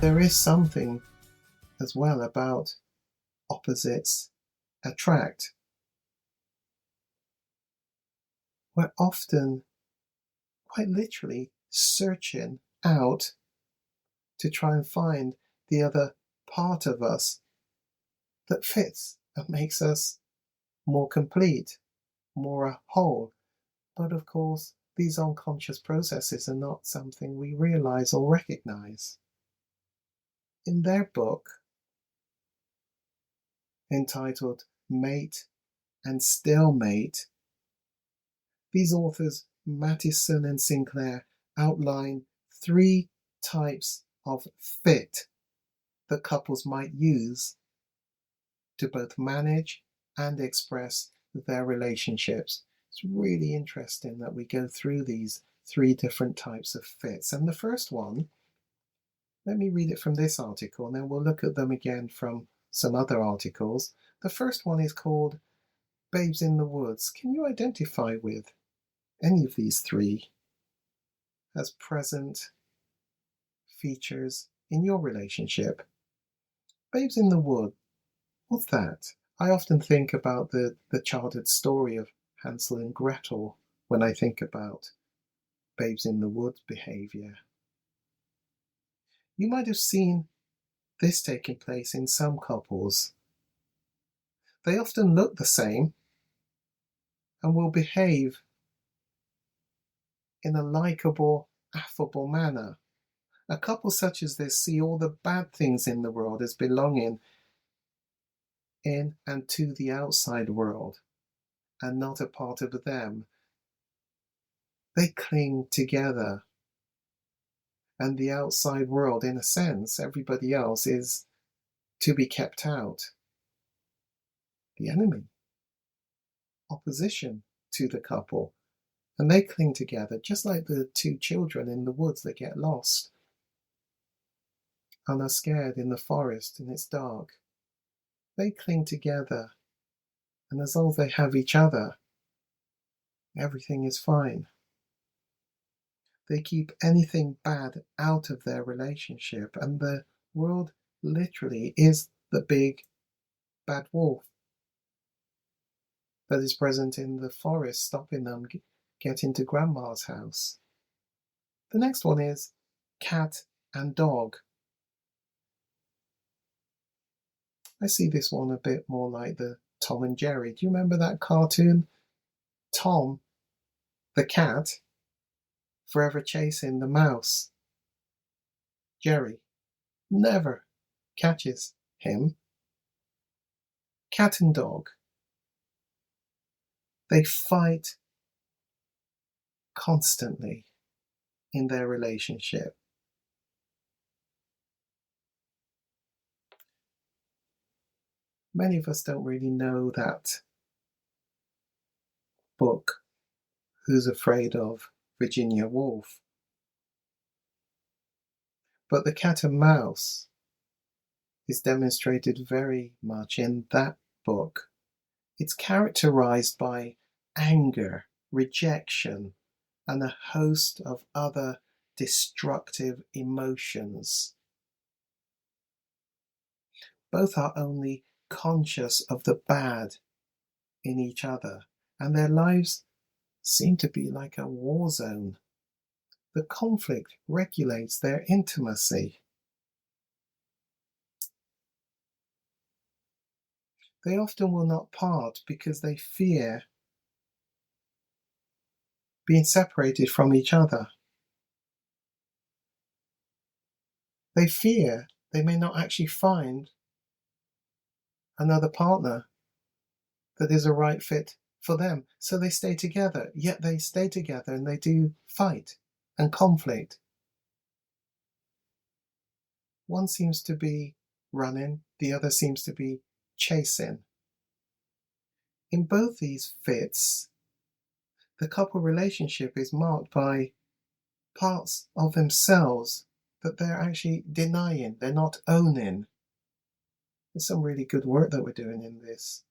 there is something as well about opposites attract. We're often quite literally searching out to try and find the other part of us that fits and makes us more complete, more whole. But of course, these unconscious processes are not something we realize or recognize. In their book, entitled Mate and Stalemate, these authors, Mattison and Sinclair, outline 3 types of fit that couples might use to both manage and express their relationships. It's really interesting that we go through these 3 different types of fits. And the first one, let me read it from this article and then we'll look at them again from some other articles. The first one is called Babes in the Woods. Can you identify with any of these 3 as present features in your relationship? Babes in the Wood, what's that? I often think about the childhood story of Hansel and Gretel when I think about Babes in the Wood behaviour. You might have seen this taking place in some couples. They often look the same and will behave in a likeable, affable manner. A couple such as this see all the bad things in the world as belonging in and to the outside world and not a part of them. They cling together, and the outside world, in a sense, everybody else, is to be kept out. The enemy, opposition to the couple, and they cling together just like the 2 children in the woods that get lost and are scared in the forest and it's dark. They cling together, and as long as they have each other, everything is fine. They keep anything bad out of their relationship, and the world literally is the big bad wolf that is present in the forest, stopping them getting to grandma's house. The next one is cat and dog. I see this one a bit more like the Tom and Jerry. Do you remember that cartoon? Tom, the cat, forever chasing the mouse. Jerry never catches him. Cat and dog. They fight constantly in their relationship. Many of us don't really know that book, Who's Afraid of Virginia Woolf? But the cat and mouse is demonstrated very much in that book. It's characterized by anger, rejection, and a host of other destructive emotions. Both are only conscious of the bad in each other, and their lives seem to be like a war zone. The conflict regulates their intimacy. They often will not part because they fear being separated from each other. They fear they may not actually find another partner that is a right fit for them. So they stay together, yet they stay together and they do fight and conflict. One seems to be running, the other seems to be chasing. In both these fits, the couple relationship is marked by parts of themselves that they're actually denying, they're not owning. There's some really good work that we're doing in this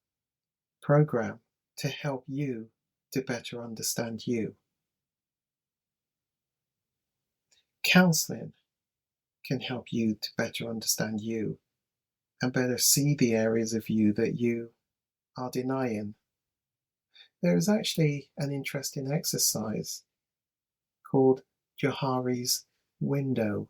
program to help you to better understand you. Counseling can help you to better understand you and better see the areas of you that you are denying. There is actually an interesting exercise called Johari's window.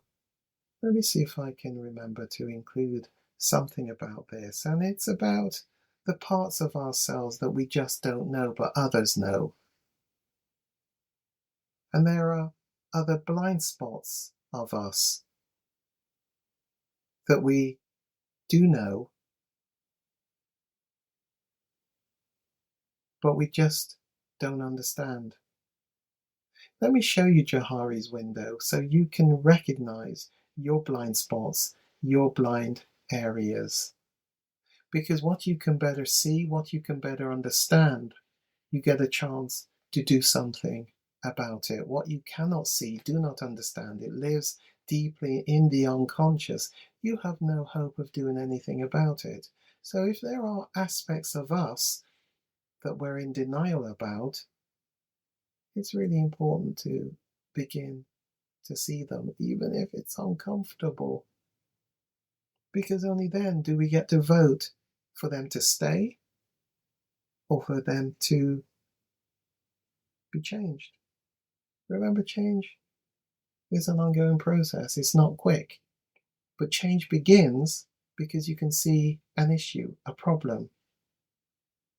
Let me see if I can remember to include something about this. And it's about the parts of ourselves that we just don't know, but others know. And there are other blind spots of us that we do know, but we just don't understand. Let me show you Johari's window so you can recognize your blind spots, your blind areas. Because what you can better see, what you can better understand, you get a chance to do something about it. What you cannot see, do not understand, it lives deeply in the unconscious. You have no hope of doing anything about it. So if there are aspects of us that we're in denial about, it's really important to begin to see them, even if it's uncomfortable. Because only then do we get to vote for them to stay or for them to be changed. Remember, change is an ongoing process. It's not quick. But change begins because you can see an issue, a problem.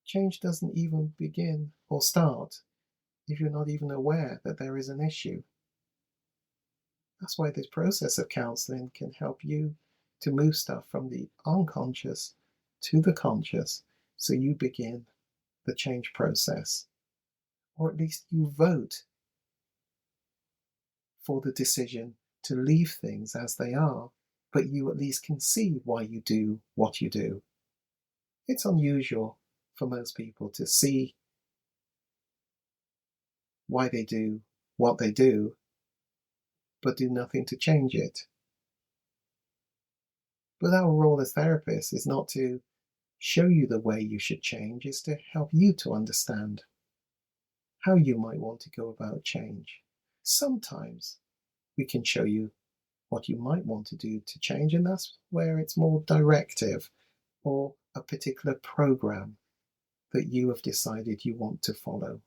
Change doesn't even begin or start if you're not even aware that there is an issue. That's why this process of counseling can help you to move stuff from the unconscious to the conscious, so you begin the change process. Or at least you vote for the decision to leave things as they are, but you at least can see why you do what you do. It's unusual for most people to see why they do what they do, but do nothing to change it. But our role as therapists is not to show you the way you should change, it's to help you to understand how you might want to go about change. Sometimes we can show you what you might want to do to change, and that's where it's more directive, or a particular program that you have decided you want to follow.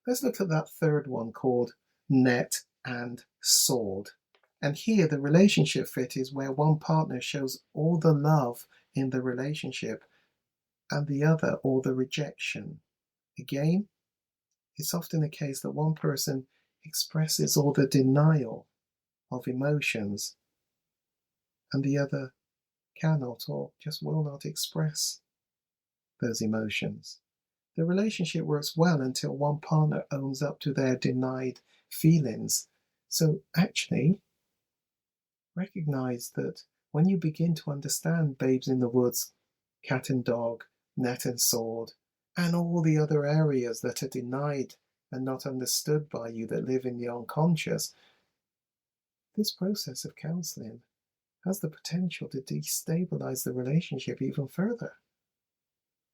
Let's look at that third one called net and sword. And here the relationship fit is where one partner shows all the love in the relationship and the other all the rejection. Again, it's often the case that one person expresses all the denial of emotions and the other cannot or just will not express those emotions. The relationship works well until one partner owns up to their denied feelings. So actually, recognize that when you begin to understand Babes in the Woods, Cat and Dog, Net and Sword, and all the other areas that are denied and not understood by you that live in the unconscious, this process of counseling has the potential to destabilize the relationship even further.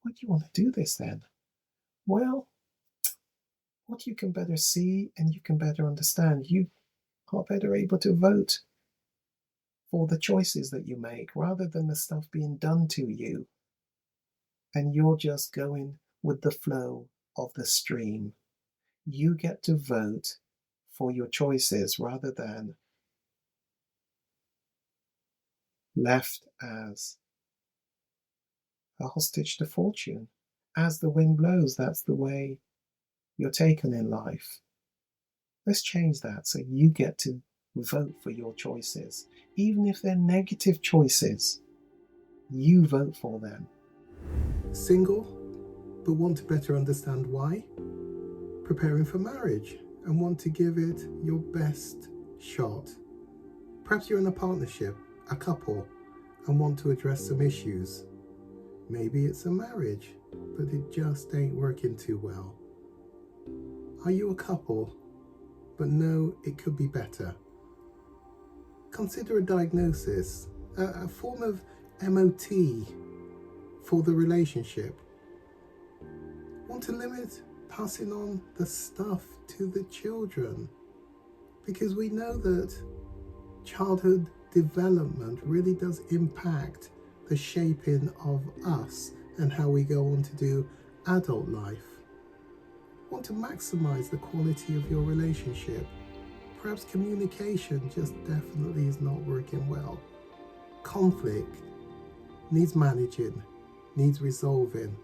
Why do you want to do this then? Well, what you can better see and you can better understand, you are better able to vote for the choices that you make rather than the stuff being done to you. And you're just going with the flow of the stream. You get to vote for your choices rather than left as a hostage to fortune. As the wind blows, that's the way you're taken in life. Let's change that so you get to vote for your choices. Even if they're negative choices, you vote for them. Single, but want to better understand why? Preparing for marriage and want to give it your best shot. Perhaps you're in a partnership, a couple, and want to address some issues. Maybe it's a marriage, but it just ain't working too well. Are you a couple, but know it could be better? Consider a diagnosis, a form of MOT for the relationship. Want to limit passing on the stuff to the children? Because we know that childhood development really does impact the shaping of us and how we go on to do adult life. Want to maximize the quality of your relationship? Perhaps communication just definitely is not working well. Conflict needs managing, needs resolving.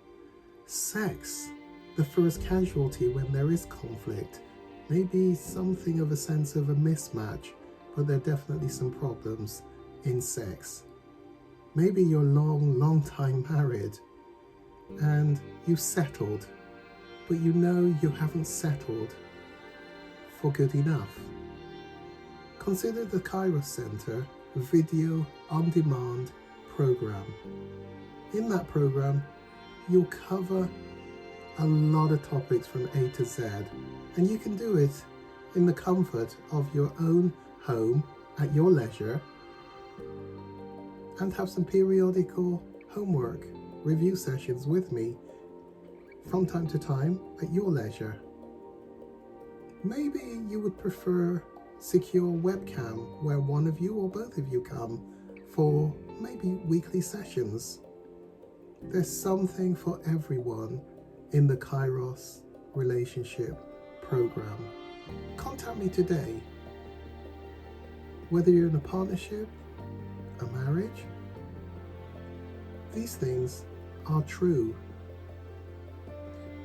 Sex, the first casualty when there is conflict, may be something of a sense of a mismatch, but there are definitely some problems in sex. Maybe you're long time married and you've settled, but you know you haven't settled for good enough. Consider the Kairos Center video on demand program. In that program, you'll cover a lot of topics from A to Z, and you can do it in the comfort of your own home at your leisure, and have some periodical homework review sessions with me from time to time at your leisure. Maybe you would prefer secure webcam where one of you or both of you come for maybe weekly sessions. There's something for everyone in the Kairos relationship program. Contact me today. Whether you're in a partnership, a marriage, these things are true.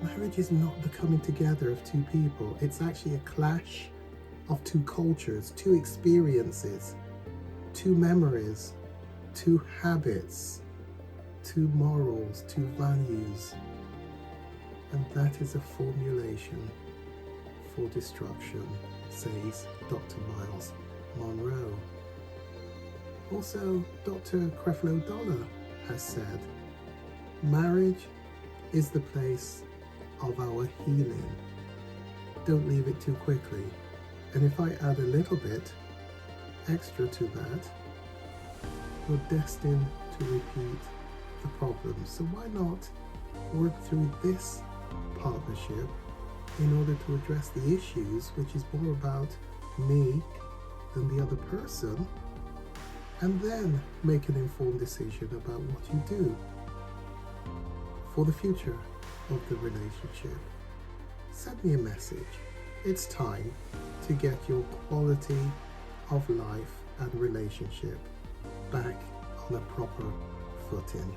Marriage is not the coming together of two people. It's actually a clash of two cultures, two experiences, two memories, two habits, two morals, two values. And that is a formulation for destruction, says Dr. Miles Monroe. Also, Dr. Creflo Dollar has said, marriage is the place of our healing. Don't leave it too quickly. And if I add a little bit extra to that, you're destined to repeat the problem. So why not work through this partnership in order to address the issues, which is more about me than the other person, and then make an informed decision about what you do for the future of the relationship. Send me a message. It's time to get your quality of life and relationship back on a proper footing.